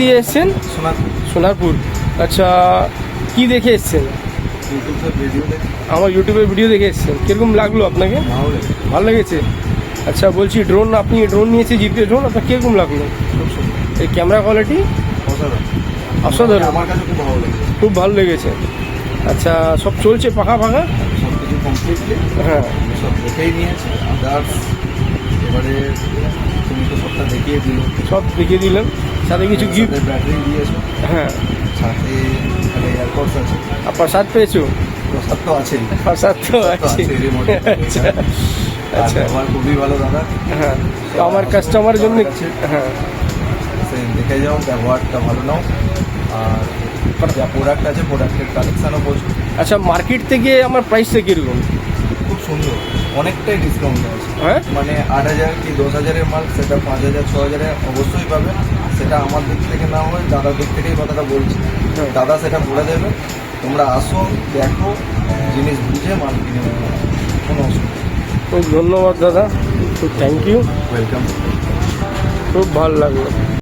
দিয়ে এসছেন? সোনারপুর। আচ্ছা, কি দেখে এসছেন? আমার ইউটিউবের ভিডিও দেখে এসছেন। কীরকম লাগলো আপনাকে? ভালো লেগেছে। আচ্ছা বলছি, আপনি ড্রোন নিয়েছে, জিপে ড্রোন, আপনার কীরকম লাগলো? এই ক্যামেরা কোয়ালিটি অসাধারণ, আমার কাছে খুব ভালো লেগেছে। আচ্ছা, সব চলছে পাখা ফাঁকা? সব কিছু কমপ্লিটলি হ্যাঁ, সব দেখেই নিয়েছে। আদার্স এবারে তুমি তো সবটা দেখিয়ে দিল, সব দেখিয়ে দিলেন, সাথে কিছু গিফট। ব্যাটারি দিয়েছো, হ্যাঁ, সাথে এয়ারপোর্টস আছে। আর প্রসাদ পেয়েছো? প্রসাদ তো আছেই, প্রসাদ তো আছে। আচ্ছা আচ্ছা, আমার খুবই ভালো দাদা। হ্যাঁ, তো আমার কাস্টমারের জন্য। হ্যাঁ, দেখে যাও, ব্যবহারটা ভালো নাও, আর যা প্রোডাক্ট আছে প্রোডাক্টের কালেকশানও প্রচুর। আচ্ছা, মার্কেট থেকে আমার প্রাইসটা কীরকম? খুব সুন্দর, অনেকটাই ডিসকাউন্ট আছে। হ্যাঁ, মানে 8,000 কি 10,000-এর মাল সেটা 5,000 6,000-এ অবশ্যই পাবে। সেটা আমার দিক থেকে না হয় দাদার দিক থেকেই কথাটা বলছি। হ্যাঁ। দাদা সেটা বলে দেবে, তোমরা আসো, দেখো, জিনিস বুঝে মাল কিনে নেবে, কোনো অসুবিধা নেই। খুব ধন্যবাদ দাদা, খুব থ্যাংক ইউ, ওয়েলকাম। খুব ভালো লাগলো।